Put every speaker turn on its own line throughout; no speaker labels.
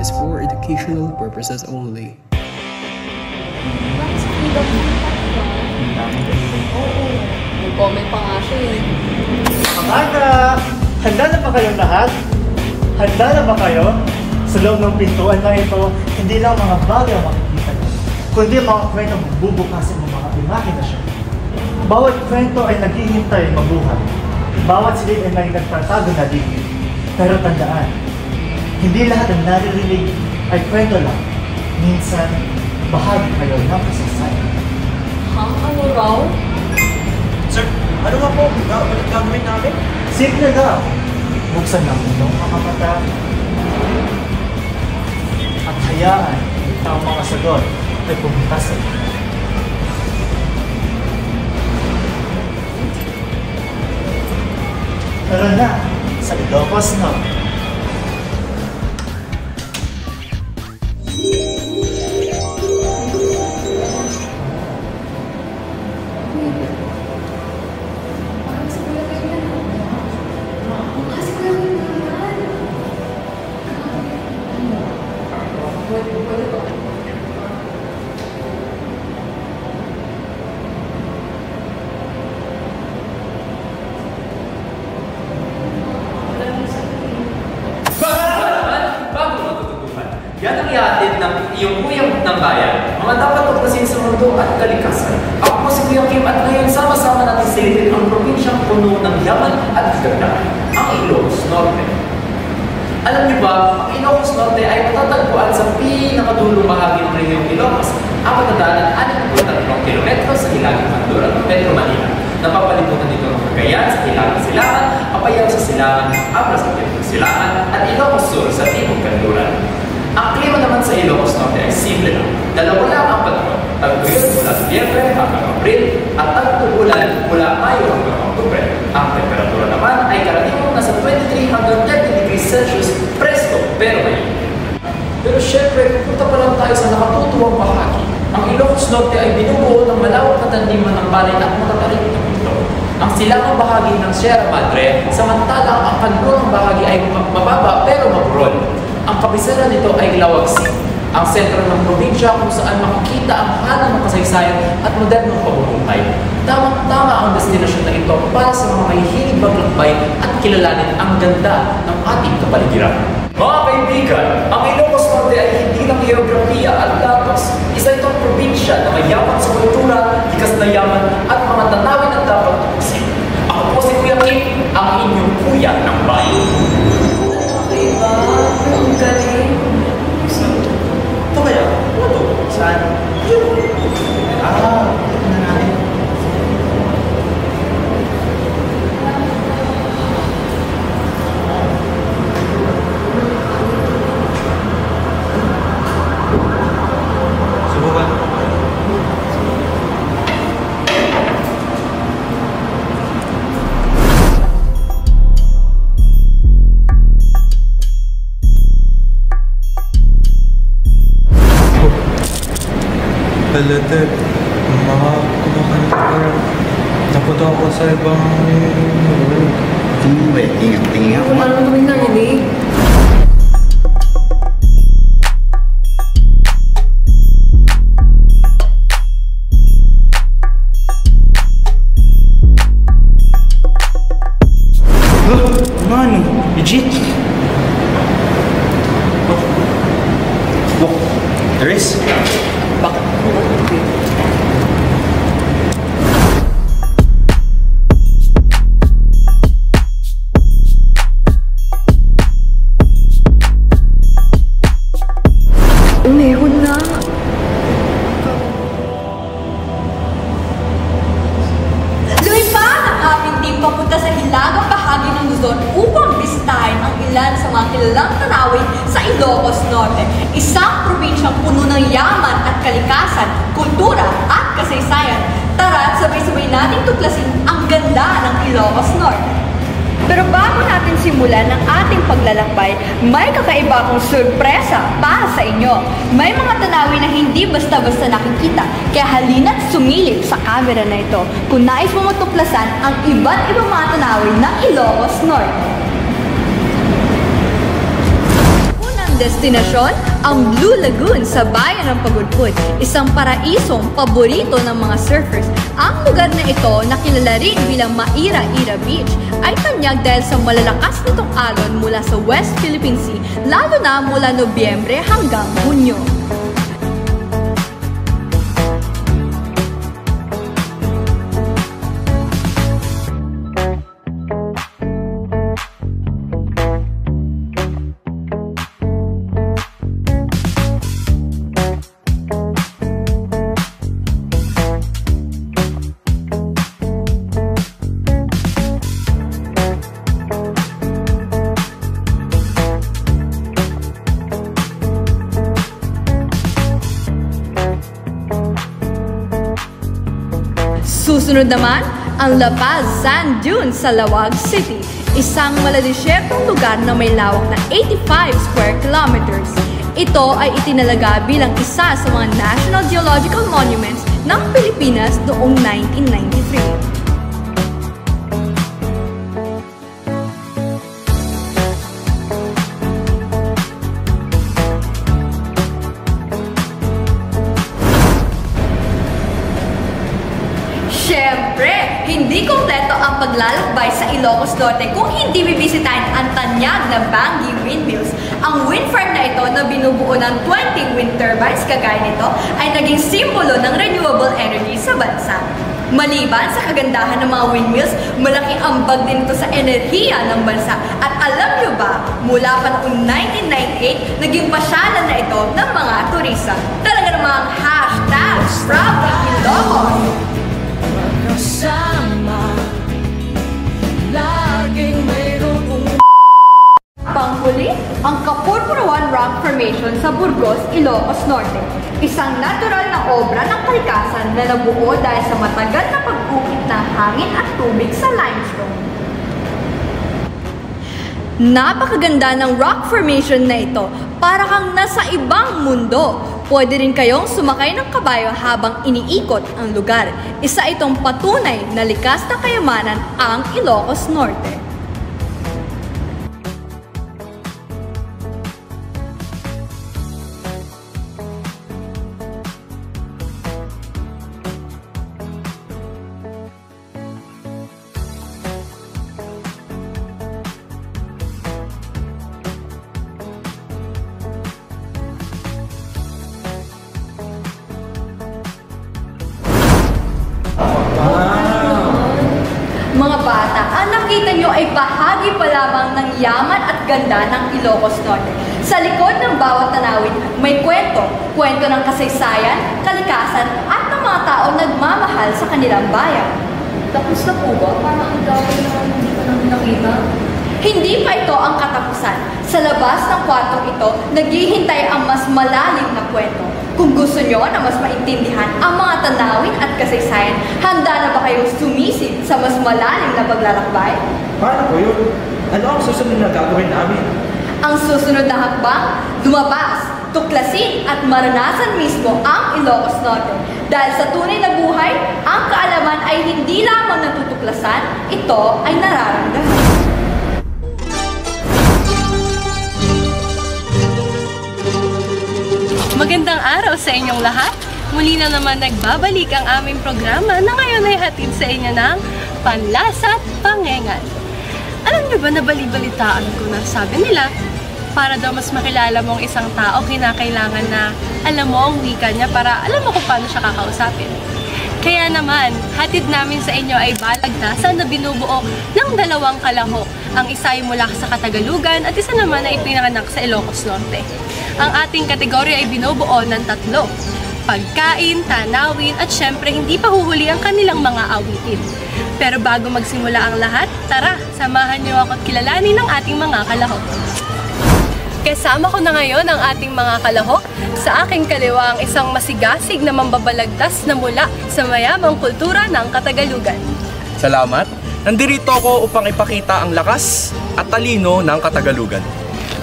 is for educational purposes only.
Oo. Nag-comment pa nga siya eh.
Amanda! Handa na ba kayong lahat? Handa na ba kayo? Sa loob ng pintuan na ito, hindi lang mga bagay ang makikita niyo, kundi mga kwentong bubukasin ng mga imahinasyon. Bawat kwento ay naghihintay mabuhay. Bawat silid ay may nagtatago na digid. Pero tandaan, hindi lahat ng naririnig ay kwento lang. Minsan, bahagi kayo ng kasaysayan.
Ha? Ano raw?
Sir, ano nga po gagawin namin?
Simple lang. Buksan lang inyong mga mata at hayaan ang mga sagot ay pumunta sa inyo. Tara na sa Ilocos Norte.
Yan ang ihatid ng iyong kuyang ng bayan, mga dapat tuklasin sa mundo at kalikasan. Ako po si Kuya Kim at ngayon sama-sama natin silipin ang probinsyang puno ng yaman at kagandahan, ang Ilocos Norte. Alam niyo ba, ang Ilocos Norte ay matatagpuan sa pinakadulong bahagi ng rehiyong Ilocos, 463 kilometro sa hilagang kanluran ng Metro Manila. Napapalibutan dito ng Cagayan sa hilagang Silangan, Apayao sa Silangan, Abra sa Timog Silangan, at Ilocos Sur sa Timog Kanluran. Ang klima naman sa Ilocos Norte ay simple lang. Dalawa lang ang panahon. Tag-ulan mula Nobyembre hanggang Abril at tag-ulan mula Mayo hanggang Oktubre. Ang temperatura naman ay karaniwang nasa 23 hanggang 30 degrees Celsius, presko pero mainit. Pero syempre, pupunta pa lang tayo sa nakatutuwang bahagi. Ang Ilocos Norte ay binubuo ng malawak na tandiman ng balay at matatarik na punto. Ang silangang bahagi ng Sierra Madre, samantalang ang kanlurang bahagi ay mababa pero maburol. Ang kabisera nito ay Lawagsi, ang sentro ng probinsya kung saan makikita ang hanang ng kasaysayan at modernong pamumuhay. Tamang-tama ang destinasyon na ito para sa mga mahihilig maglakbay at kilalanin ang ganda ng ating kapaligiran. Mga kaibigan, ang Ilocos Norte ay hindi lang geografiya at datos. Isa itong probinsya na mayaman sa kultura, likas na yaman at mga tanawin na dapat tukusin. Ako po si Kuya Kim, ang inyong kuya ng bayan.
Diba? Ang galing.
Ito kaya? Ano to? Saan? Ah, ito na natin. Subukan.
Balete, mga kumakalit ka rin. Napunta ako sa ibang...
Tingin ba? Tingin ako.
Wala naman kami narinig.
Mano, legit. Look, there is.
Bakit? Umehon na.
Lumipad ang aming team papunta sa hilagang bahagi ng Luzon upang bisitahin ang ilan sa mga kilalang tanawin sa Ilocos Norte. Isang probinsyang puno ng yaman at kalikasan, kultura at kasaysayan. Tara, sabay-sabay nating tuklasin ang ganda ng Ilocos Norte. Pero bago natin simulan ang ating paglalakbay, may kakaiba akong sorpresa para sa inyo. May mga tanawin na hindi basta-basta nakikita, kaya halina't sumilip sa camera na ito kung nais mo matuklasan ang iba't ibang mga tanawin ng Ilocos Norte. Unang aming destinasyon, ang Blue Lagoon sa bayan ng Pagudpud, isang paraisong paborito ng mga surfers. Ang lugar na ito, na kilala rin bilang Maira-Ira Beach, ay tanyag dahil sa malalakas nitong alon mula sa West Philippine Sea, lalo na mula Nobyembre hanggang Hunyo. Susunod naman, ang La Paz Sand Dunes sa Lawag City, isang maladisyertong lugar na may lawak na 85 square kilometers. Ito ay itinalaga bilang isa sa mga National Geological Monuments ng Pilipinas noong 1993. Siyempre, hindi kompleto ang paglalakbay sa Ilocos Norte kung hindi bibisitahin ang tanyag na Bangi Windmills. Ang wind farm na ito na binubuo ng 20 wind turbines kagaya nito ay naging simbolo ng renewable energy sa bansa. Maliban sa kagandahan ng mga windmills, malaking ambag din ito sa enerhiya ng bansa. At alam nyo ba, mula pa noong 1998, naging pasyalan na ito ng mga turista. Talaga namang hashtag Proud Ilocos!
Laging mayroong
Panghuli, ang Kapurpuruan Rock Formation sa Burgos, Ilocos Norte. Isang natural na obra ng kalikasan na nabuo dahil sa matagal na pag-ukit ng hangin at tubig sa limestone. Napakaganda ng rock formation na ito, para kang nasa ibang mundo. Pwede rin kayong sumakay ng kabayo habang iniikot ang lugar. Isa itong patunay na likas na kayamanan ang Ilocos Norte. Mga bata, ang nakita nyo ay bahagi pa lamang ng yaman at ganda ng Ilocos Norte. Sa likod ng bawat tanawin, may kwento ng kasaysayan, kalikasan, at ng mga taong nagmamahal sa kanilang bayan. Tapos na po ba? Parang ang dami na hindi pa namin nakita. Hindi pa ito ang katapusan. Sa labas ng kwartong ito, naghihintay ang mas malalim na kwento. Kung gusto nyo na mas maintindihan ang mga tanawin at kasaysayan, handa na ba kayong sumisid sa mas malalim na paglalakbay?
Paano po yun? Ano ang susunod na gagawin namin?
Ang susunod na hakbang, lumabas, tuklasin at maranasan mismo ang Ilocos Norte. Dahil sa tunay na buhay, ang kaalaman ay hindi lamang natutuklasan, ito ay nararamdaman.
Magandang araw sa inyong lahat. Muli na naman nagbabalik ang aming programa na ngayon ay hatid sa inyo ng Panlasa at Pangengal. Alam niyo ba na balibalitaan ko na sabi nila, para daw mas makilala mo ang isang tao, kinakailangan na alam mo ang wika niya para alam mo kung paano siya kakausapin. Kaya naman, hatid namin sa inyo ay balagtasan na binubuo ng dalawang kalahok. Ang isa ay mula sa Katagalugan at isa naman ay pinanganak sa Ilocos Norte. Ang ating kategorya ay binubuo ng 3. Pagkain, tanawin, at syempre hindi pa huhuli ang kanilang mga awitin. Pero bago magsimula ang lahat, tara, samahan niyo ako at kilalanin ang ating mga kalahok. Kasama ko na ngayon ang ating mga kalahok. Sa aking kaliwa ang isang masigasig na mambabalagtas na mula sa mayamang kultura ng Katagalugan.
Salamat. Nandirito ako upang ipakita ang lakas at talino ng Katagalugan.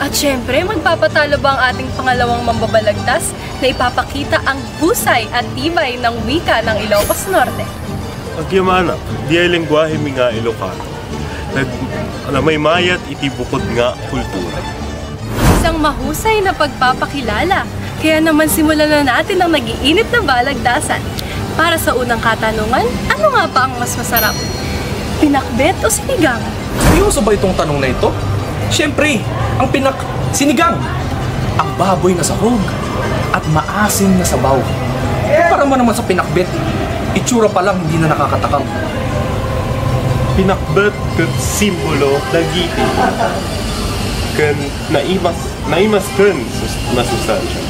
At syempre, magpapatalo ba ang ating pangalawang mambabalagtas na ipapakita ang husay at tibay ng wika ng Ilocos Norte?
Agyamana, di ay lengguwahe mi nga Ilocano. Na may mayat iti bukod nga kultura.
Isang mahusay na pagpapakilala. Kaya naman simulan na natin ang nag-iinit na balagdasan. Para sa unang katanungan, ano nga pa ang mas masarap? Pinakbet o sinigang?
Seryoso ba itong tanong na ito? Siyempre, ang sinigang. Ang baboy na sahog at maasim na sabaw. Para mo naman sa pinakbet, itsura pa lang hindi na nakakatakam.
Pinakbet ket simbolo ng ngipin. Ken naimas ken na sustansya.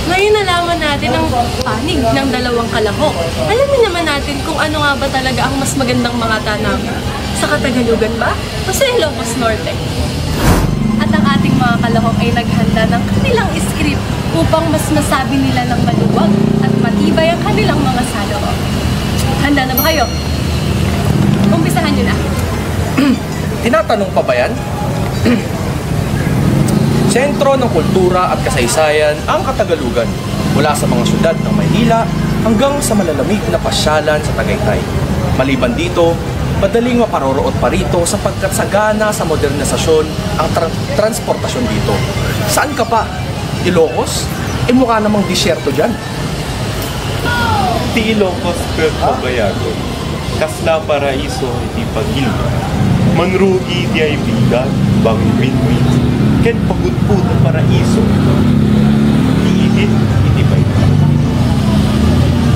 Ngayon nalaman natin ang panig ng dalawang kalahok. Alamin naman natin kung ano nga ba talaga ang mas magandang mga tanawin. Sa Katagalugan ba o sa Ilocos Norte? At ang ating mga kalahok ay naghanda ng kanilang script upang mas masabi nila ng maluwag at matibay ang kanilang mga saloob. Handa na ba kayo? Umpisahan nyo na.
Tinatanong pa ba yan? Sentro ng kultura at kasaysayan ang Katagalugan, mula sa mga syudad ng Maynila hanggang sa malalamig na pasyalan sa Tagaytay. Maliban dito, madaling maparoroot pa rito sapagkat sagana sa modernisasyon ang transportasyon dito. Saan ka pa? Ilocos? Mukha namang disyerto dyan.
Ti Ilocos ket Bayagon. Kasla paraiso iti pagilda. Manrugi di ay bigat, bangwin-win. Ken pagudpud ang paraiso. Iihit iti bayta.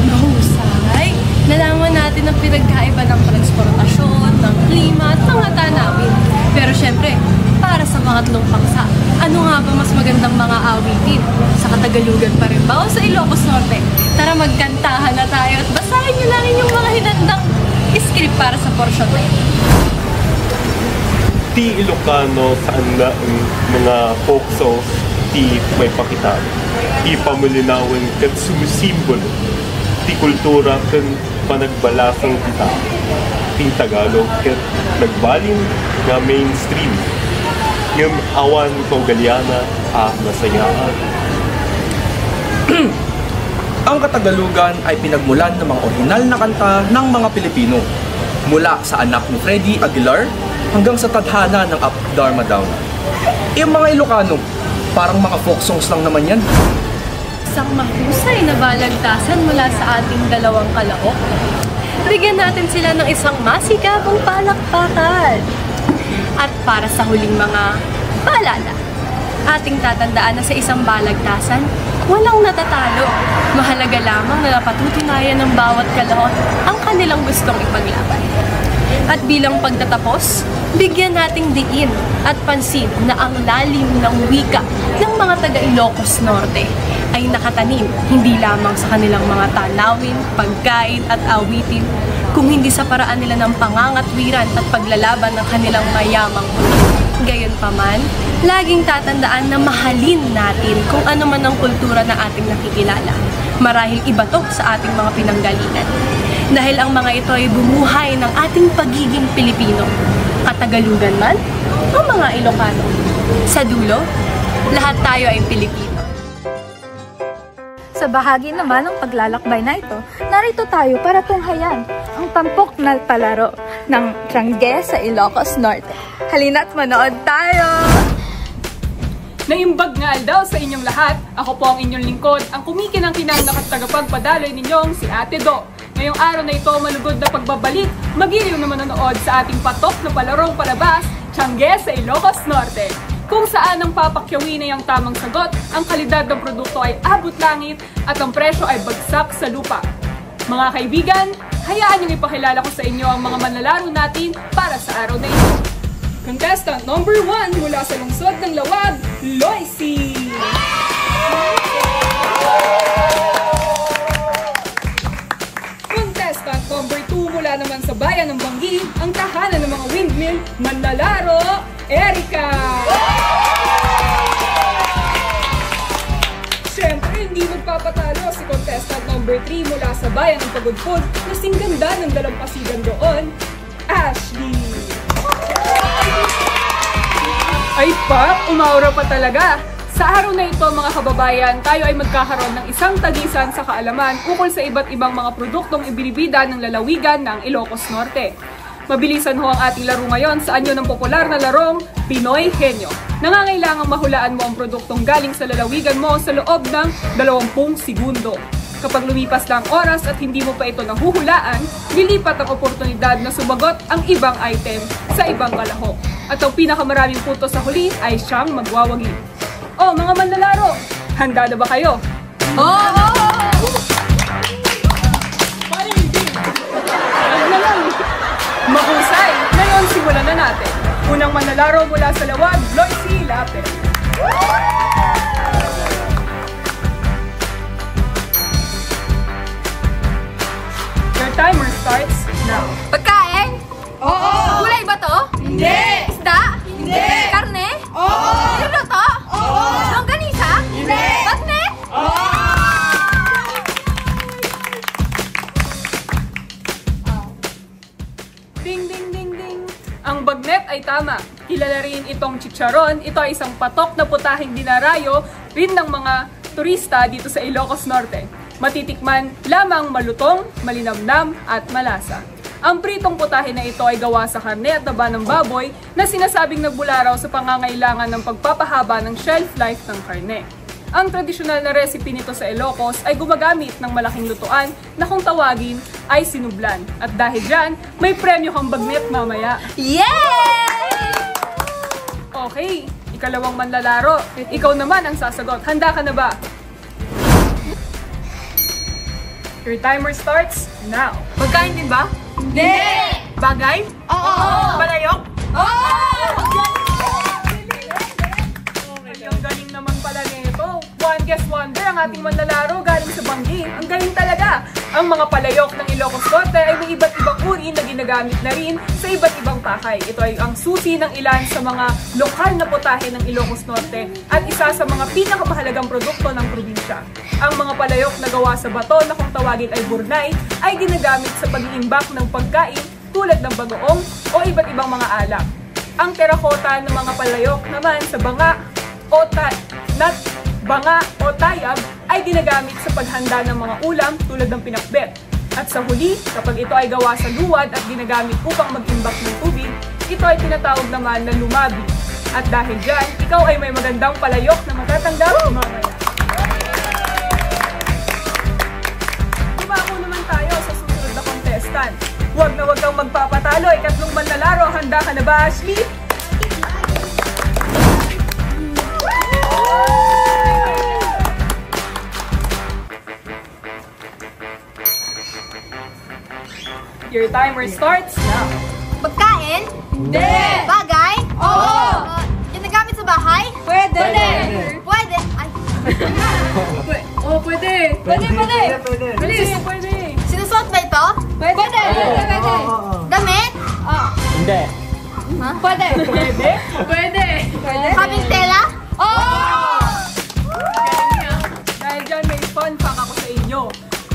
Mahusay! Nalaman natin ang pinagkaiba ng transportasyon, ng klima at mga tanawin. Pero syempre, para sa mga tatlong paksa, ano nga ba mas magandang mga awitin? Sa Katagalugan pa rin ba o sa Ilocos Norte? Tara magkantahan na tayo at basahin nyo lang yung mga hinandang script para sa porsyon na ito.
Ti Ilocano saan na ang mga folk songs ti may pakitaan. Ti pamulinawan kat sumisimbolo. Ti kultura kan panagbalasang kita. Ti Tagalog kat nagbalin nga mainstream. Yung awan ko galyana nasayaan.
Ang Katagalugan ay pinagmulan ng mga orihinal na kanta ng mga Pilipino. Mula sa anak ni Freddie Aguilar hanggang sa tadhana ng Up Dharma Down. Yung mga Ilocano, parang mga folk songs lang naman yan.
Isang mahusay na balagtasan mula sa ating dalawang kalahok. Bigyan natin sila ng isang masigabong palakpakan. At para sa huling mga paalala, ating tatandaan na sa isang balagtasan, walang natatalo. Mahalaga lamang na napatutunayan ng bawat kalahok ang kanilang gustong ipaglaban. At bilang pagtatapos, bigyan nating diin at pansin na ang lalim ng wika ng mga taga-Ilocos Norte ay nakatanim hindi lamang sa kanilang mga tanawin, pagkain at awitin, kung hindi sa paraan nila ng pangangatwiran at paglalaban ng kanilang mayamang mundo. Gayunpaman, laging tatandaan na mahalin natin kung ano man ang kultura na ating nakikilala. Marahil iba to sa ating mga pinanggalingan. Dahil ang mga ito ay bumuhay ng ating pagiging Pilipino, Katagalugan man o mga Ilocano. Sa dulo, lahat tayo ay Pilipino.
Sa bahagi naman ng paglalakbay na ito, narito tayo para tunghayan ang tampok na palaro ng Tiangge sa Ilocos Norte. Halina't manood tayo!
Naimbag nga daw sa inyong lahat, ako po ang inyong lingkod, ang kumikinang-kinang nakatagapagpadaloy ninyong si Ate Do. Ngayong araw na ito, malugod na pagbabalik, magiliw na manonood sa ating patok na palarong palabas, Tiangge sa Ilocos Norte. Kung saan ang papakyawin ay ang tamang sagot, ang kalidad ng produkto ay abot langit at ang presyo ay bagsak sa lupa. Mga kaibigan, hayaan niyong ipakilala ko sa inyo ang mga manlalaro natin para sa araw na ito. Contestant number 1 mula sa lungsod ng Lawag, Loisy! Contestant number 2 mula naman sa bayan ng Banggi, ang tahanan ng mga windmill, manlalaro, Erica! Siyempre, hindi magpapatalo si contestant number 3 mula sa bayan ng Pagudpud, na singganda ng dalampasigan doon, Ashley! Ay pak, umaura pa talaga! Sa araw na ito mga kababayan, tayo ay magkakaroon ng isang tagisan sa kaalaman ukol sa iba't ibang mga produktong ibinibida ng lalawigan ng Ilocos Norte. Mabilisan ho ang ating laro ngayon sa anyo ng popular na larong Pinoy Henyo. Nangangailangang mahulaan mo ang produktong galing sa lalawigan mo sa loob ng 20 segundo. Kapag lumipas lang oras at hindi mo pa ito nahuhulaan, lilipat ang oportunidad na sumagot ang ibang item sa ibang kalahok. At ang pinakamaraming puntos sa huli ay siyang magwawagi. Oh, mga manlalaro, handa na ba kayo?
Oo!
Mahusay! Ngayon, simulan na natin. Unang manlalaro mula sa lawag, Loisy Lapid. Your timer starts now.
Pagkain?
Oo!
Gulay ba to?
Hindi!
Isda?
Hindi!
Karne?
Oo!
Niluto?
Oo!
Longganisa?
Hindi!
Bagnet?
Oo!
Ding, ding, ding, ding. Ang bagnet ay tama. Kilala rin itong chicharon. Ito ay isang patok na putahing dinarayo rin ng mga turista dito sa Ilocos Norte. Matitikman lamang malutong, malinamnam at malasa. Ang pritong putahe na ito ay gawa sa karne at taba ng baboy na sinasabing nagbularaw sa pangangailangan ng pagpapahaba ng shelf life ng karne. Ang tradisyonal na recipe nito sa Ilocos ay gumagamit ng malaking lutuan na kung tawagin ay sinublan. At dahil dyan, may premyo kang bagnet mamaya.
Yay!
Okay, ikalawang manlalaro. Ikaw naman ang sasagot. Handa ka na ba? Your timer starts now.
Pagkain din ba?
Hindi!
Bagay?
Oo!
Palayok?
Oo!
Ang galing naman pala nito. One guess wonder ang ating manlalaro galing sa Banggi. Ang galing talaga. Ang mga palayok ng Ilocos Norte ay may iba't ibang uri na ginagamit na rin sa iba't ibang pakay. Ito ay ang susi ng ilan sa mga lokal na putahe ng Ilocos Norte at isa sa mga pinakamahalagang produkto ng probinsya. Ang mga palayok na gawa sa bato na kung tawagin ay burnay ay ginagamit sa pag-iimbak ng pagkain tulad ng bagoong o iba't ibang mga alak. Ang terakota ng mga palayok naman sa banga o tayab ay ginagamit sa paghanda ng mga ulam tulad ng pinakbet. At sa huli, kapag ito ay gawa sa luwad at ginagamit upang mag-imbak ng tubig, ito ay tinatawag naman na lumabi. At dahil dyan, ikaw ay may magandang palayok na matatanggap mamaya. Dumako naman tayo sa susunod na contestant. Huwag kang magpapatalo, ikatlong manlalaro. Handa ka na ba, Ashley? Your timer starts now.
Pagkain?
Hindi!
Bagay?
Oo!
Ginagamit sa bahay?
Pwede!
Pwede! Ay.
Oh, pwede!
Pwede!
Bilis! Pwede!
Sinusuot ba ito?
Pwede!
Damit?
Hindi.
Ha?
Pwede!
Pwede!
Pwede!
Kaming tela?
Oo!
Dahil dyan, may fun fact ako sa inyo.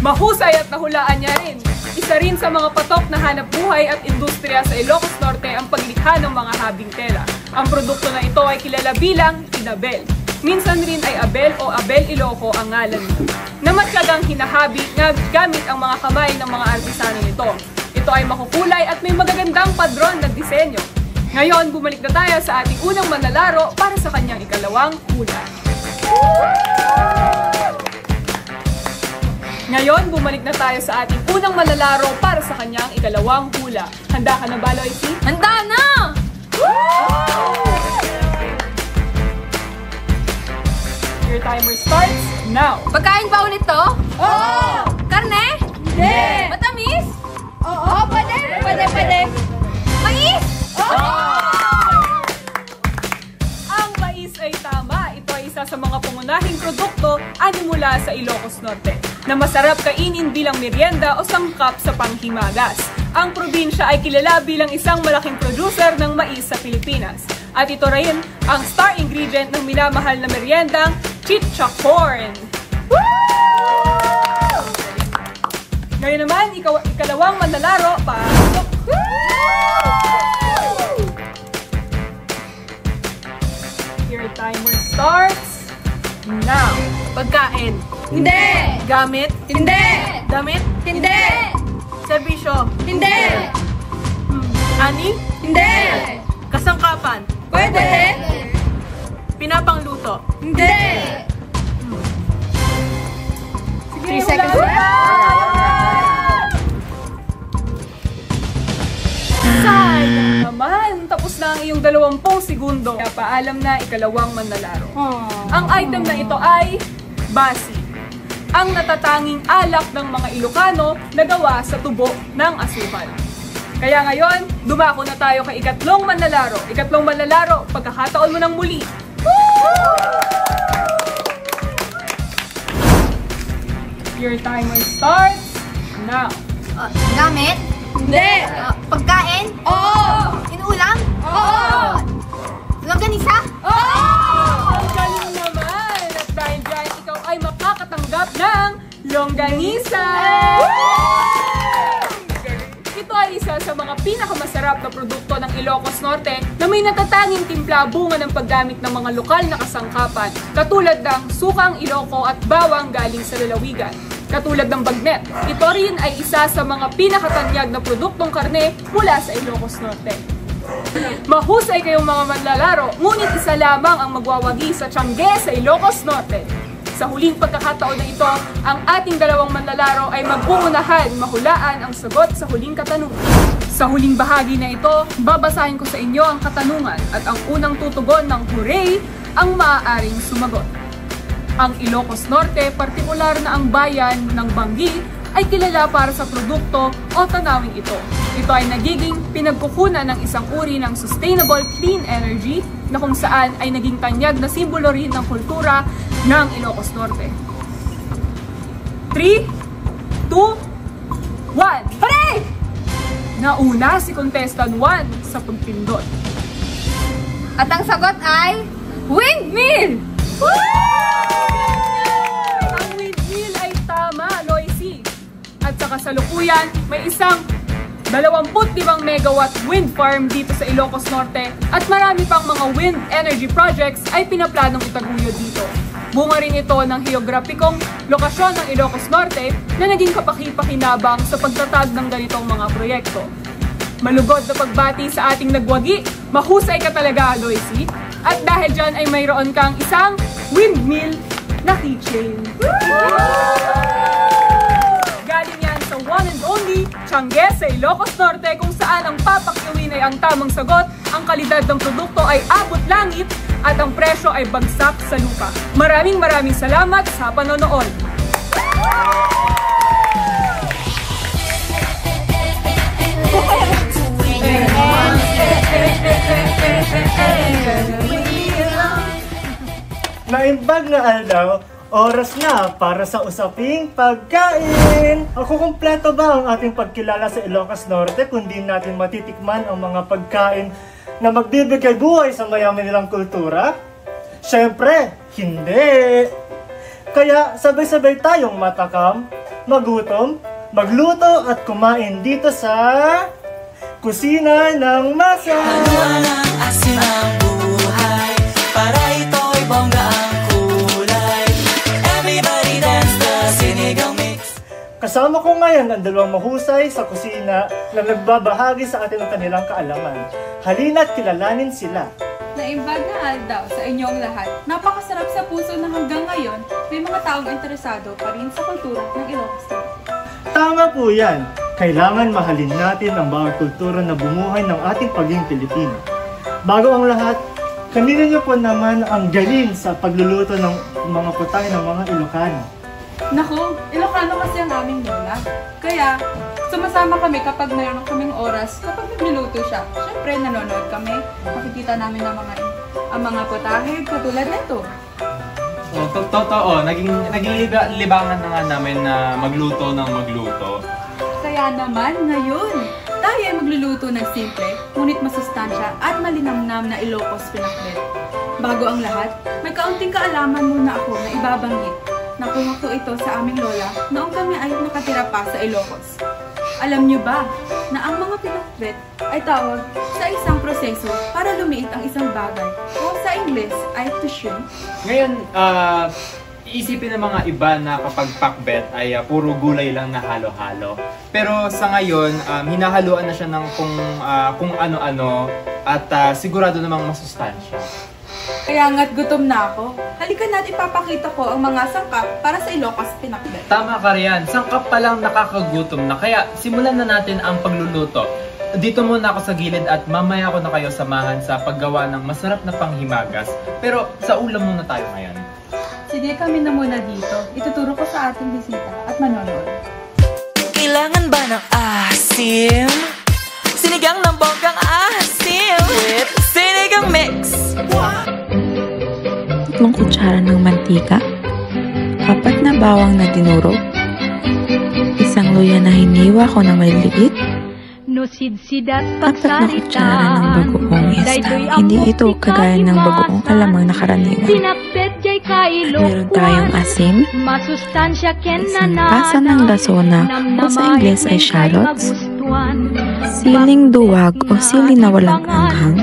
Mahusay at nahulaan niya rin. Isa rin sa mga patok na hanap buhay at industriya sa Ilocos Norte ang paglikha ng mga habing tela. Ang produkto na ito ay kilala bilang inabel. Minsan rin ay abel o abel Iloco ang ngalan nito. Namatyagang hinahabi na gamit ang mga kamay ng mga artisano nito. Ito ay makukulay at may magagandang padron na disenyo. Ngayon, bumalik na tayo sa ating unang manlalaro para sa kanyang ikalawang hula. Ngayon, bumalik na tayo sa ating unang manlalaro para sa kanyang ikalawang hula. Handa ka na ba, Loisy?
Handa na!
Your timer starts now.
Pagkain ba ulit to?
Oo!
Karne?
Hindi!
Matamis?
Oo! Pwede!
Mais?
Ang mais ay tama. Ito ay isa sa mga pangunahing produkto ani mula sa Ilocos Norte na masarap kainin bilang merienda o sangkap sa panghimagas. Ang probinsya ay kilala bilang isang malaking producer ng mais sa Pilipinas. At ito rin ang star ingredient ng minamahal na meriendang chichacorn. Ngayon naman, ikalawang manlalaro, pasok! Your timer starts now.
Pagkain?
Hindi!
Gamit?
Hindi!
Damit?
Hindi!
Serbisyo?
Hindi!
Kanin?
Hindi!
Kasangkapan?
Pwede!
Pinapangluto?
Hindi!
3 seconds left.
Sayang naman! Tapos na ang iyong 20 segundo. Kaya paalam na ikalawang manlalaro. Ang item na ito ay basi. Ang natatanging alak ng mga Ilocano na gawa sa tubo ng asukal. Kaya ngayon, dumako na tayo kay ikatlong manlalaro. Ikatlong manlalaro, pagkakataon mo ng muli. Your timer starts now.
Gamit?
Hindi!
Pagkain?
Oo!
Inuulam?
Oo!
Longganisa?
Oo!
Ang galing naman! At dahil dyan, ikaw ay makakatanggap ng longganisa! Ito ay isa sa mga pinakamasarap na produkto ng Ilocos Norte na may natatanging timpla bunga ng paggamit ng mga lokal na kasangkapan katulad ng sukang Iloco at bawang galing sa lalawigan. Katulad ng bagnet, ito rin ay isa sa mga pinakatanyag na produktong karne mula sa Ilocos Norte. Mahusay kayong mga manlalaro, ngunit isa lamang ang magwawagi sa Tiangge sa Ilocos Norte. Sa huling pagkakataon na ito, ang ating dalawang manlalaro ay mag-uunahan mahulaan ang sagot sa huling katanungan. Sa huling bahagi na ito, babasahin ko sa inyo ang katanungan at ang unang tutugon ng hooray ang maaaring sumagot. Ang Ilocos Norte, partikular na ang bayan ng Banggi, ay kilala para sa produkto o tanawing ito. Ito ay nagiging pinagkukunan ng isang uri ng sustainable clean energy na kung saan ay naging tanyag na simbolo rin ng kultura ng Ilocos Norte. 3, 2, 1.
Hooray!
Nauna si contestant 1 sa pagpindot.
At ang sagot ay
Windmill!
Ang windmill ay tama, Loisy. At sa kasalukuyan, may isang 25 megawatt wind farm dito sa Ilocos Norte at marami pang mga wind energy projects ay pinaplanong itaguyod dito. Bunga rin ito ng heograpikong lokasyon ng Ilocos Norte na naging kapaki-pakinabang sa pagtatag ng ganitong mga proyekto. Malugod na pagbati sa ating nagwagi, mahusay ka talaga, Loisy. At dahil dyan ay mayroon kang isang windmill na keychain. Galing yan sa one and only Tiangge sa Ilocos Norte kung saan ang papakyawin ay ang tamang sagot, ang kalidad ng produkto ay abot langit at ang presyo ay bagsak sa lupa. Maraming salamat sa panonood.
Naimbag na aldaw, oras na para sa usaping pagkain! Ako kumpleto ba ang ating pagkilala sa Ilocos Norte kung di natin matitikman ang mga pagkain na magbibigay buhay sa mayaman nilang kultura? Siyempre, hindi! Kaya sabay-sabay tayong matakam, magutom, magluto at kumain dito sa Kusina ng Masa!
Haluan ang asin ang buhay para ito'y bongga ang kulay. Everybody dance the sinigang mix.
Kasama ko ngayon ang dalawang mahusay sa kusina na nagbabahagi sa atin ng kanilang kaalaman. Halina't kilalanin sila.
Naimbag na aldaw sa inyong lahat. Napakasarap sa puso na hanggang ngayon may mga taong interesado pa rin sa kultura ng Ilocos Norte.
Tama po yan. Kailangan mahalin natin ang bawat kultura na bumuhay ng ating pagiging Pilipino. Bago ang lahat, kanina niyo po naman ang galing sa pagluluto ng mga putay ng mga Ilocano.
Naku, Ilocano kasi ang aming lola. Kaya, sumasama kami kapag mayroon kaming oras kapag nagluluto siya. Siyempre, nanonood kami. Makikita namin ang mga putahe katulad nito.
Totoo, naging libangan na nga namin na magluto ng magluto.
Kaya naman, ngayon, tayo ay magluluto ng simple, ngunit masustansya at malinamnam na Ilocos pinakbet. Bago ang lahat, may kaunting kaalaman muna ako na ibabanggit. Nakuha ko ito sa aming lola noong kami ay nakatira pa sa Ilocos. Alam niyo ba na ang mga pinakbet ay tawag sa isang proseso para lumiit ang isang bagay o sa Ingles ay to shrink?
Ngayon, iisipin ng mga iba na kapag pakbet ay puro gulay lang na halo-halo. Pero sa ngayon, hinahaluan na siya ng kung ano-ano at sigurado namang masustansya.
Kaya nga't gutom na ako. Halika na't ipapakita ko ang mga sangkap para sa Ilocos Pinakbet.
Tama ka riyan, sangkap pa lang nakakagutom na, kaya simulan na natin ang pagluluto. Dito muna ako sa gilid at mamaya ko na kayo samahan sa paggawa ng masarap na panghimagas. Pero sa ulam muna tayo ngayon.
Sige, kami na muna dito. Ituturo ko sa ating bisita at manonood.
Kailangan ba ng asim? Sinigang ng bonggang asim with sinigang mix.
3 kutsara ng mantika, 4 na bawang na dinurog, 1 luya na hiniwa ko ng maliliit, 4 na kutsara ng bagoong isda. Hindi ito kagaya ng bagoong alamang na karaniwan. At meron tayong asim, 1 pasa ng lasona o sa Ingles ay shallots, siling duwag o sili na walang anghang,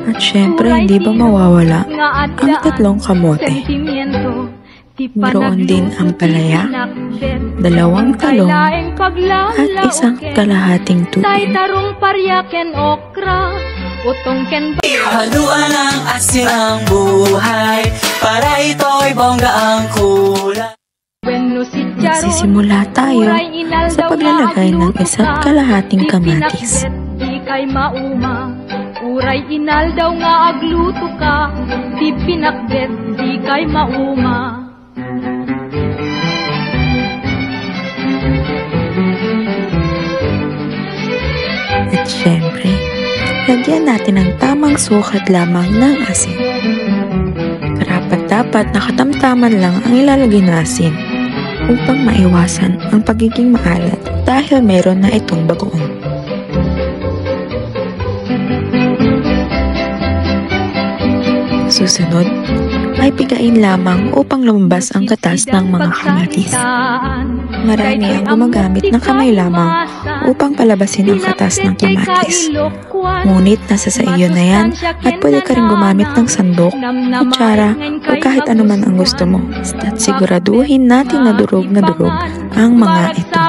at syempre hindi ba mawawala ang 3 kamote. Mayroon din ang palaya, 2 talong, at 1 kalahating tubig.
Haluan ng asin ang buhay para ito'y bongga ang kulay.
Magsisimula tayo sa paglalagay ng 1 kalahating kamatis.
Uray inal daw nga agluto ka, di pinakbet, di kay mauma.
At syempre, lagyan natin ng tamang sukat lamang ng asin. Karapat-dapat nakatamtaman lang ang ilalagay na asin upang maiwasan ang pagiging maalat dahil meron na itong bagoong. Susunod ay pigain lamang upang lumabas ang katas ng mga kamatis. Marami ang gumagamit ng kamay lamang upang palabasin ang katas ng kamatis. Ngunit nasa sa iyo na yan at pwede ka rin gumamit ng sandok, kutsara o kahit anuman ang gusto mo. At siguraduhin natin na durog ang mga ito.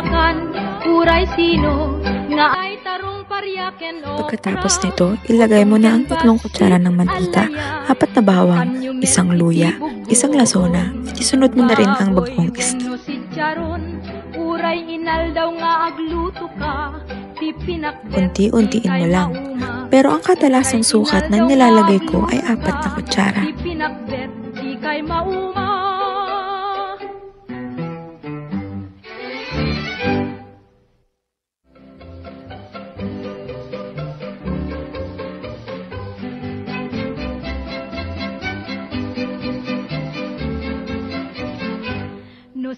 Pagkatapos nito, ilagay mo na ang 3 kutsara ng mantika, 4 na bawang, 1 luya, 1 lasona, at isunod mo na rin ang bagoong isda. Unti-untiin mo lang, pero ang kadalasang sukat na nilalagay ko ay 4 na kutsara.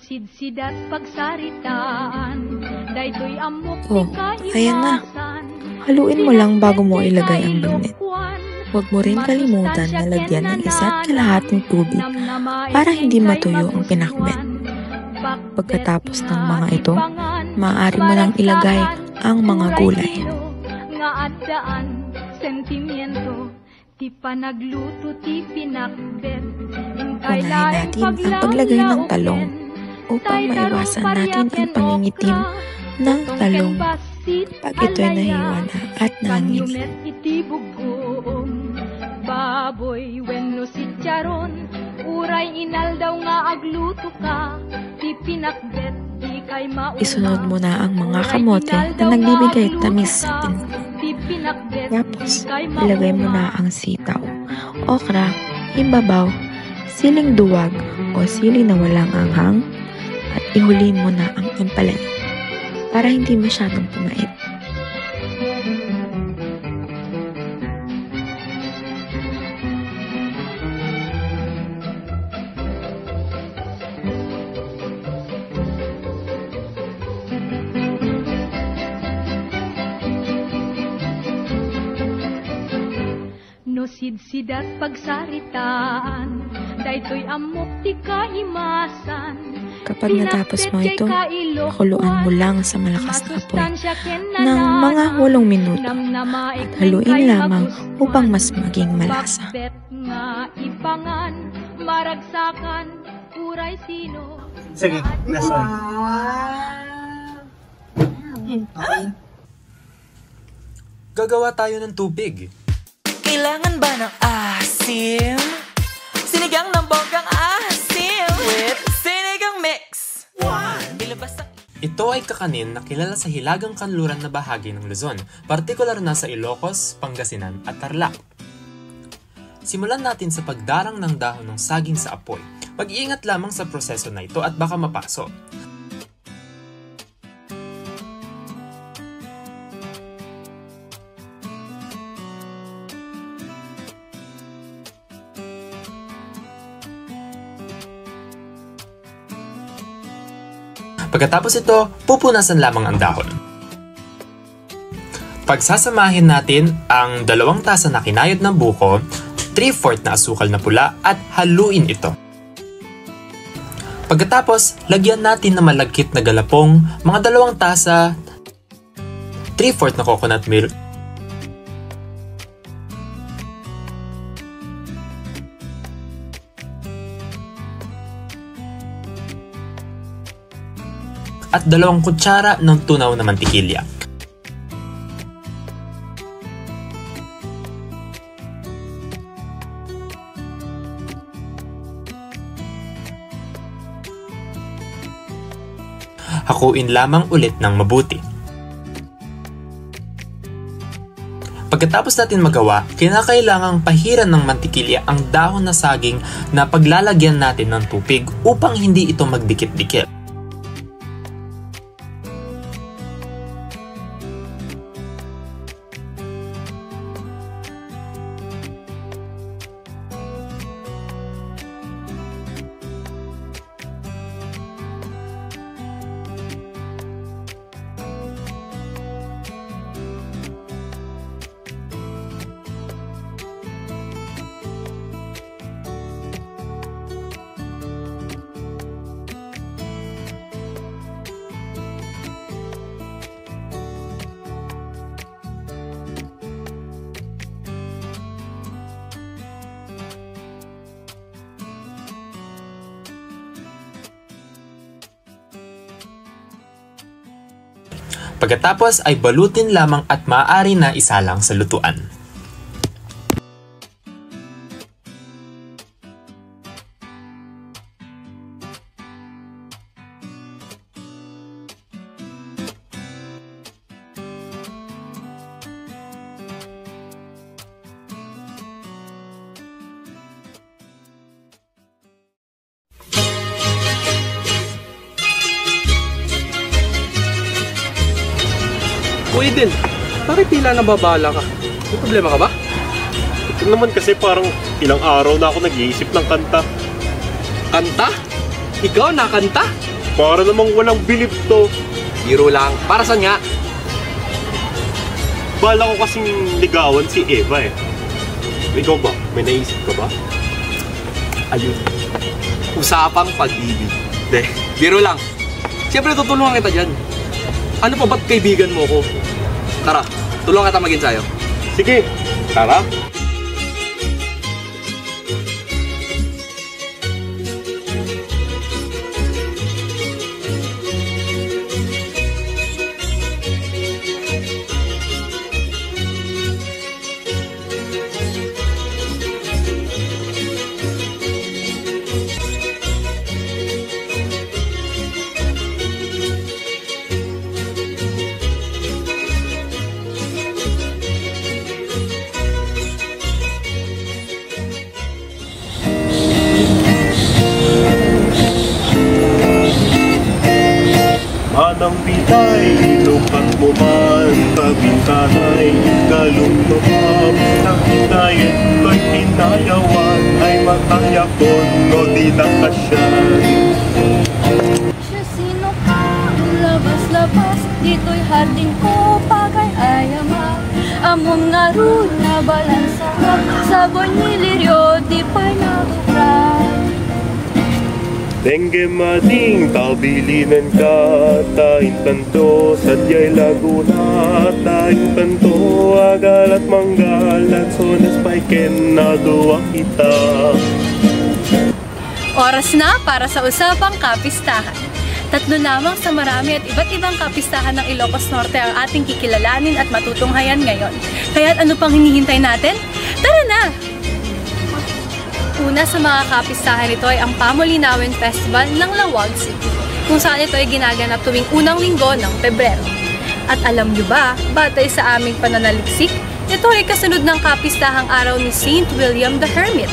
Sidsidat pagsaritaan, daytoy amok
Oh, ayan na. Haluin mo lang bago mo ilagay ang bagnet. Huwag mo rin kalimutan na lagyan ng 1 kalahating tubig para hindi matuyo ang pinakbet. Pagkatapos ng mga ito, maaari mo lang ilagay ang mga gulay. Unahin natin ang paglagay ng talong upang maiwasan natin ang pangingitim ng talong pag ito'y nahiwa na at nangingitim.
Baboy wenno sityaron, uray inal daw nga agluto ka, di pinakbet, di kay mauma.
Isunod mo na ang mga kamote na nagbibigay tamis sa tinulo. Tapos, ilagay mo na ang sitaw, okra, imbabaw, siling duwag o sili na walang anghang, at ihuli mo na ang ampalaya para hindi masyadong pumait.
Sidsidat pagsaritaan, daytoy amok ti kaimasan.
Kapag natapos mo ito, pakuluan mo lang sa malakas na apoy ng mga 8 minuto at haluin lamang upang mas maging malasa.
Nga ipangan, maragsakan, uray sino.
Sige, last one.
Gagawa tayo ng tubig.
Kailangan ba ng asim? Sinigang ng bonggang asim with sinigang mix. Ilabas ang...
Ito ay kakanin na kilala sa hilagang kanluran na bahagi ng Luzon, partikular na sa Ilocos, Pangasinan at Tarlac. Simulan natin sa pagdarang ng dahon ng saging sa apoy. Mag-iingat lamang sa proseso na ito at baka mapaso. Pagkatapos ito, pupunasan lamang ang dahon. Pagsasamahin natin ang 2 tasa na kinayod ng buko, 3/4 na asukal na pula at haluin ito. Pagkatapos, lagyan natin ng malagkit na galapong, mga 2 tasa, 3/4 na coconut milk, at 2 kutsara ng tunaw na mantikilya. Hakuin lamang ulit ng mabuti. Pagkatapos natin magawa, kinakailangang pahiran ng mantikilya ang dahon na saging na paglalagyan natin ng tubig upang hindi ito magdikit-dikit. Pagkatapos ay balutin lamang at maaari na isalang sa lutuan.
Uy din, bakit tila nababala ka? May problema ka ba?
Ito naman kasi parang ilang araw na ako nag-iisip ng kanta.
Kanta? Ikaw nakanta?
Para namang walang bilib to.
Biro lang. Para saan nga?
Bala ko kasing ligawan si Eva eh. Ikaw ba? May naisip ka ba?
Ayun. Usapang pag-ibig. De, biro lang. Siyempre tutulungan kita dyan. Ano pa ba't kaibigan mo ko? Tara, tulungan kita mag-ensayo.
Sige, tara. Manang bitay, lukat mo man, kabintanay, kalumlumam, ng hinayin ko'y pinayawan, ay matayakon o di nakasyan.
Siya sino ka? Labas-labas, dito'y hardin ko, pagay ayama. Among nga rin na balansa, sabon niliryo, di pa'y nakukray.
Dengge mading tabilinan ka, taing tanto, sadya'y laguna, taing tanto, agalat manggalat, sonas pa'y ken na duwa kita.
Oras na para sa usapang kapistahan. Tatlo lamang sa marami at iba't ibang kapistahan ng Ilocos Norte ang ating kikilalanin at matutunghayan ngayon. Kaya't ano pang hinihintay natin? Tara na! Una sa mga kapistahan ito ay ang Pamulinawin Festival ng Lawag City, kung saan ito ay ginaganap tuwing unang linggo ng Pebrero. At alam nyo ba, batay sa aming pananaliksik, ito ay kasunod ng kapistahang araw ni Saint William the Hermit,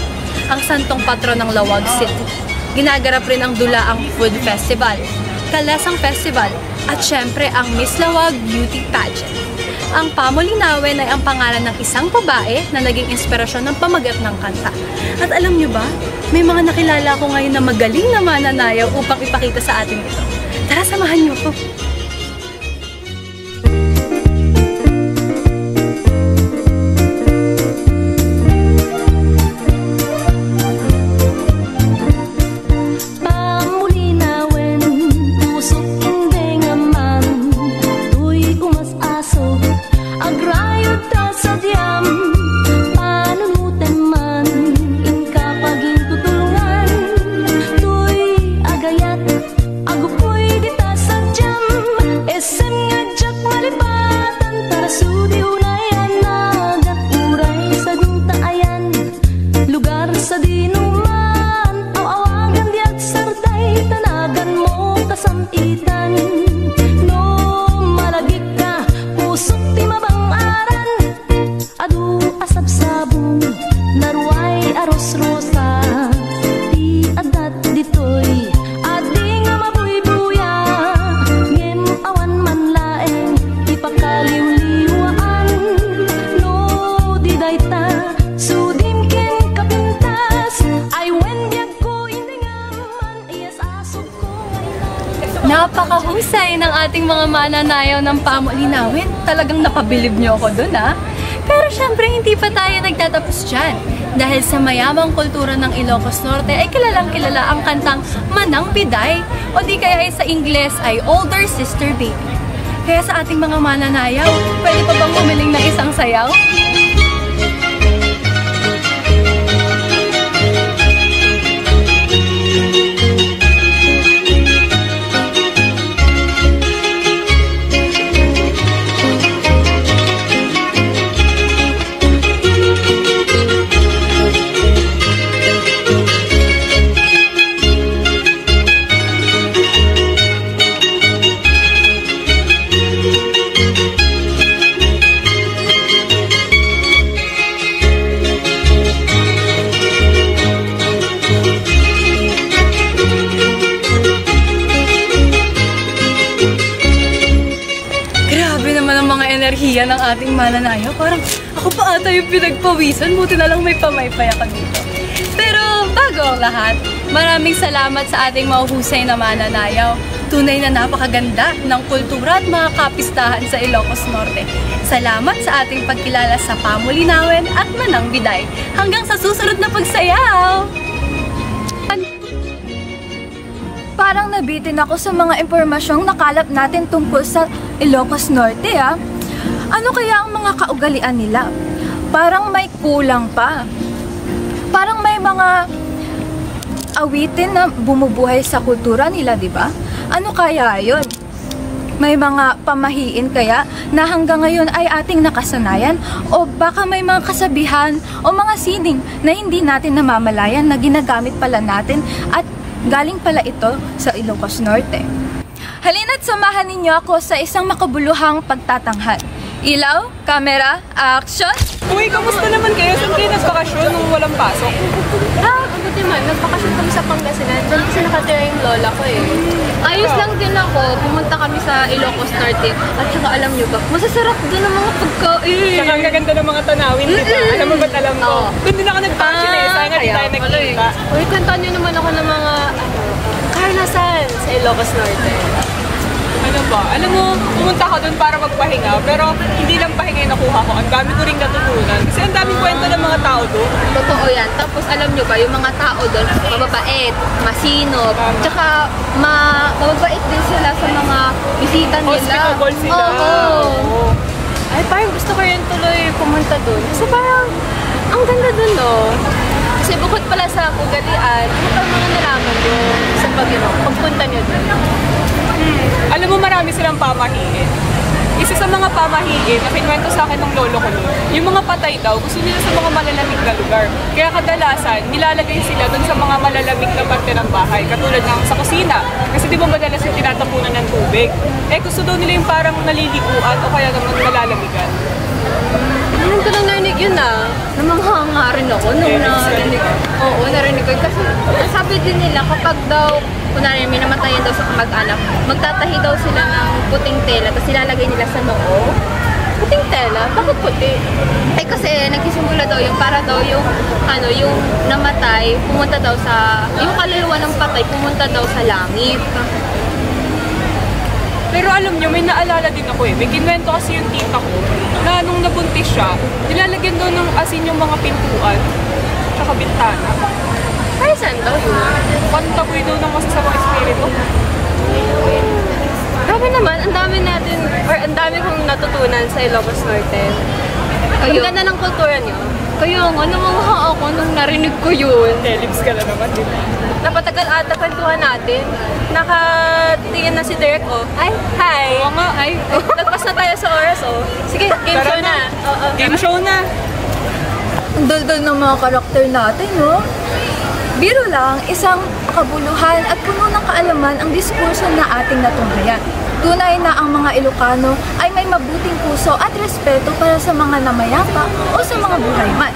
ang santong patron ng Lawag City. Ginaganap rin ang Dulaang Food Festival, Kalesang Festival, at syempre ang Miss Lawag Beauty Pageant. Ang Pamulinawin ay ang pangalan ng isang babae na naging inspirasyon ng pamagat ng kanta. At alam nyo ba, may mga nakilala ko ngayon na magaling na mananayaw upang ipakita sa atin ito. Tara, samahan nyo ko! Napakahusay ng ating mga mananayaw ng Pamulinawin. Talagang napabilib niyo ako dun, ha? Pero syempre, hindi pa tayo nagtatapos dyan. Dahil sa mayamang kultura ng Ilocos Norte ay kilalang kilala ang kantang Manang Biday, o di kaya ay sa Ingles ay Older Sister Baby. Kaya sa ating mga mananayaw, pwede pa bang humiling ng isang sayaw? Enerhiya ng ating mananayaw. Parang ako pa ata yung pinagpawisan. Buti na lang may pamaypay ako dito. Pero bago ang lahat, maraming salamat sa ating mahuhusay na mananayaw. Tunay na napakaganda ng kultura at mga kapistahan sa Ilocos Norte. Salamat sa ating pagkilala sa Pamulinawin at Manang Biday. Hanggang sa susunod na pagsayaw!
Parang nabitin ako sa mga impormasyong nakalap natin tungkol sa Ilocos Norte, ha? Ano kaya ang mga kaugalian nila? Parang may kulang pa. Parang may mga awitin na bumubuhay sa kultura nila, di ba? Ano kaya yun? May mga pamahiin kaya na hanggang ngayon ay ating nakasanayan? O baka may mga kasabihan o mga sining na hindi natin namamalayan na ginagamit pala natin at galing pala ito sa Ilocos Norte. Halina't samahan ninyo ako sa isang makabuluhang pagtatanghal. Ilaw, camera, action!
Uy, kamusta naman kayo? Saan kayo nagbakasyon nung walang pasok?
Buti man, nagbakasyon kami sa Pangasinan. Diyan kasi nakatira yung lola ko eh. Ayos lang din ako. Pumunta kami sa Ilocos Norte. At saka alam nyo ba, masasarap doon ang mga pagkain.
Saka ang gaganda ng mga tanawin, di ba? Alam mo ba't alam ko? Doon din ako nag-passion eh. Sayang nga di tayo nagkita.
Uy, kantaan nyo naman ako ng mga karanasan sa Ilocos Norte.
Ano ba? Alam mo, pumunta ako doon para magpahinga, pero hindi lang pahinga yung nakuha ko. Ang dami ko rin natutunan. Kasi ang daming kwento ng mga tao doon.
Totoo yan. Tapos alam nyo ba, yung mga tao doon, mababait, masinop, tsaka mababait din sila sa mga bisita nila.
Hospitable sila.
Oo. Ay, parang gusto ko rin tuloy pumunta doon. Kasi parang, ang ganda doon, no? Kasi Kasi bukod pala sa ugalian, ano pa mga nalaman nyo sa pagpunta nyo doon?
Alam mo, marami silang pamahiin. Isa sa mga pamahiin na pinwento sa akin ng lolo ko noon, yung mga patay daw, gusto nila sa mga malalamig na lugar. Kaya kadalasan, nilalagay sila doon sa mga malalamig na parte ng bahay, katulad ng sa kusina. Kasi di ba madalas yung tinatapunan ng tubig? Eh gusto daw nila yung parang naliliguan o kaya naman nalalamigan.
Nung ko nang narinig yun namangha rin ako nung narinig. Oo, narinig ko. Kasi sabi din nila kapag daw, kunwari may namatayan daw sa kamag-anak, magtatahi daw sila ng puting tela, tapos ilalagay nila sa noo. Puting tela? Bakit puti? Eh kasi nagsisimula daw yung para daw yung yung namatay, pumunta daw sa, yung kaluluwa ng patay, pumunta daw sa langit.
Pero alam nyo, may naalala din ako eh. May kinwento kasi yung tita ko na nung nabuntis siya, nilalagyan daw ng asin yung mga pintuan tsaka bintana.
Ay, saan daw yun?
Pantaboy daw ng masasamang espiritu.
Grabe naman, ang dami kong natutunan sa Ilocos Norte. Ang ganda ng kultura niyo. Kaya nga, namangha ako nung narinig ko yun.
Lips ka na naman, di ba?
Napatagal ata kwentuhan natin. Nakatingin na si Derek, oh. Ay, hi!
Oo nga.
Ay, nagpas na tayo sa oras, oh. Sige, game show na.
Game show na.
Ang daldal ng mga karakter natin, no? Biro lang, isang kabuluhan at puno ng kaalaman ang diskurso na ating natunghayan. Tunay na ang mga Ilocano ay may mabuting puso at respeto para sa mga namayapa o sa mga buhay man.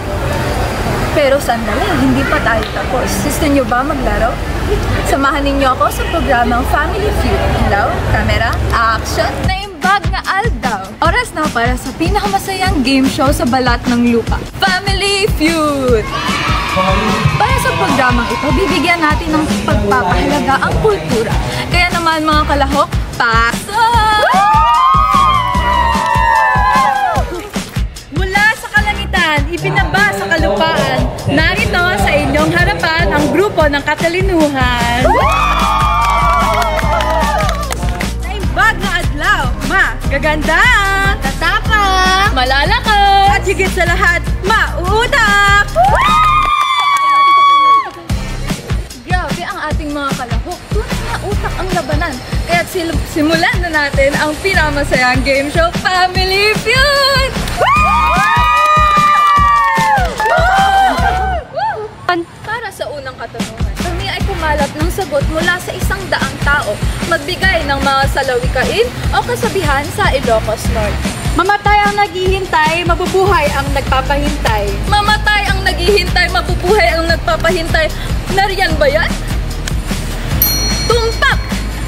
Pero sandali, hindi pa tayo tapos. Gusto nyo ba maglaro? Samahan ninyo ako sa programang Family Feud. Hello? Camera? Action! Naimbag na aldaw. Oras na para sa pinakamasayang game show sa balat ng lupa. Family Feud! Para sa programang ito, bibigyan natin ng pagpapahalaga ang kultura. Kaya naman mga kalahok, pasok! Mula sa kalangitan, ibinaba sa kalupaan, narito sa inyong harapan ang grupo ng katalinuhan. Naimbag na adlaw, gaganda, tatapang, malalakas, at higit sa lahat, mauutak! Grabe ang ating mga kalahok. Tunay na utak ang labanan. Kaya't simulan na natin ang pinakamasayang game show, Family Feud! Para sa unang katanungan, kami ay kumalat ng sagot mula sa 100 tao, magbigay ng mga salawikain o kasabihan sa Ilocos Norte. Mamatay ang naghihintay, mabubuhay ang nagpapahintay. Mamatay ang naghihintay, mabubuhay ang nagpapahintay. Nariyan ba yan? Tumpak!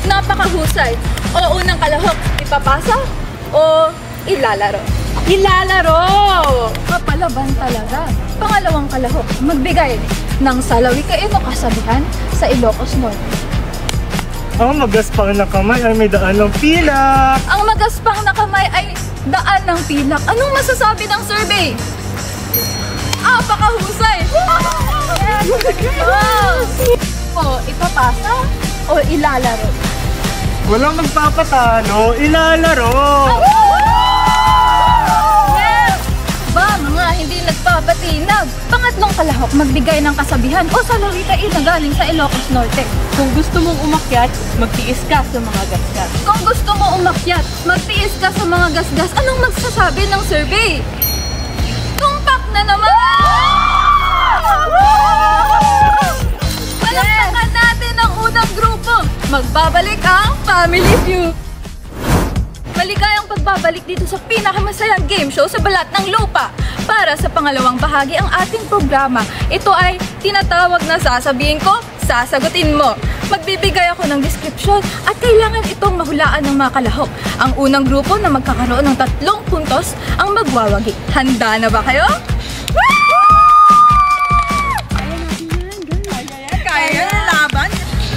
Napakahusay. O unang kalahok, ipapasa o ilalaro? Ilalaro! Kapalaban talaga. Pangalawang kalahok, magbigay ng salawikain o kasabihan sa Ilocos Norte.
Ang magaspang na kamay ay may daan ng pilak.
Ang magaspang na kamay ay daan ng pilak. Anong masasabi ng survey? Pakahusay! O ipapasa o ilalaro?
Walang magpapatalo, ilalaro!
Yes! Ba, mga hindi nagpapatinag. Pangatlong kalahok, magbigay ng kasabihan o salawikain na galing sa Ilocos Norte.
Kung gusto mong umakyat, magtiis ka sa mga gasgas.
Kung gusto mo umakyat, magtiis ka sa mga gasgas. Anong magsasabi ng survey? Tumpak na naman! Palakpakan natin ang unang grupo. Magbabalik ang Family Feud. Maligayang pagbabalik dito sa pinakamasayang game show sa balat ng lupa. Para sa pangalawang bahagi ang ating programa, ito ay tinatawag na sasabihin ko, sasagutin mo. Magbibigay ako ng description at kailangan itong mahulaan ng mga kalahok. Ang unang grupo na magkakaroon ng 3 puntos ang magwawagi. Handa na ba kayo? Kaya na laban?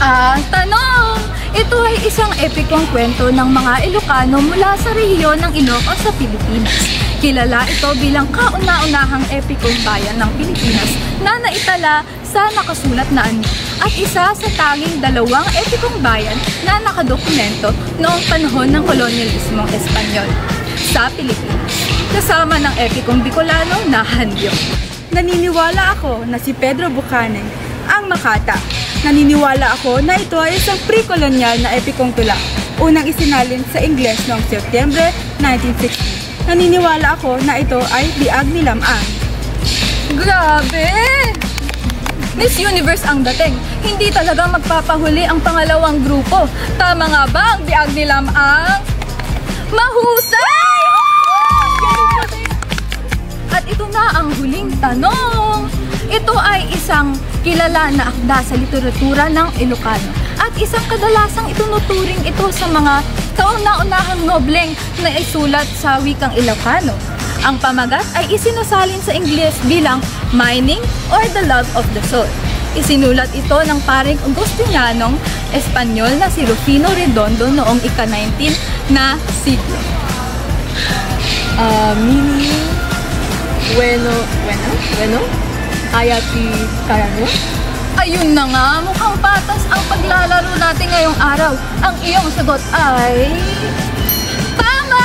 Ang tanong! Ito ay isang epikong kwento ng mga Ilocano mula sa rehiyon ng Ilocos sa Pilipinas. Kilala ito bilang kauna-unahang epikong bayan ng Pilipinas na naitala sa nakasulat na anyo at isa sa tanging 2 epikong bayan na nakadokumento noong panahon ng kolonyalismong Espanyol sa Pilipinas, kasama ng epikong Bicolano na Handio. naniniwala ako na si Pedro Buchanan ang Makata. Naniniwala ako na ito ay isang pre-kolonyal na epikong tula, unang isinalin sa Ingles noong Setyembre 1960. Naniniwala ako na ito ay biag ni Lamang.
Grabe! Miss Universe ang dating. Hindi talaga magpapahuli ang pangalawang grupo. Tama nga ba ang biag ni Lamang? Mahusay! At ito na ang huling tanong. Ito ay isang kilala na akda sa literatura ng Ilocano at isang kadalasang itunuturing ito sa mga kauna-unahang nobleng na isulat sa wikang Ilocano. Ang pamagat ay isinasalin sa Ingles bilang Mining or the Love of the Soul. Isinulat ito ng paring Agustinianong Espanyol na si Rufino Redondo noong ika-19 na siglo. Meaning, bueno, ayati karano? Ayun na nga, mukhang patas ang paglalaro natin ngayong araw. Ang iyong sagot ay... Tama!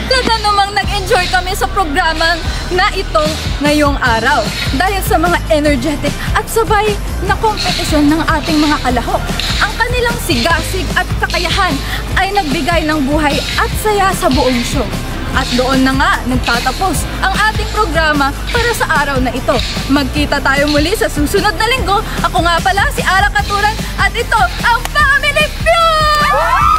Talaga namang nag-enjoy kami sa programa na ito ngayong araw dahil sa mga energetic at sabay na kompetisyon ng ating mga kalahok. Ang kanilang sigasig at kakayahan ay nagbigay ng buhay at saya sa buong show. At doon na nga nagtatapos ang ating programa para sa araw na ito. Magkita tayo muli sa susunod na linggo. Ako nga pala si Ara Katuran at ito ang Family Feud!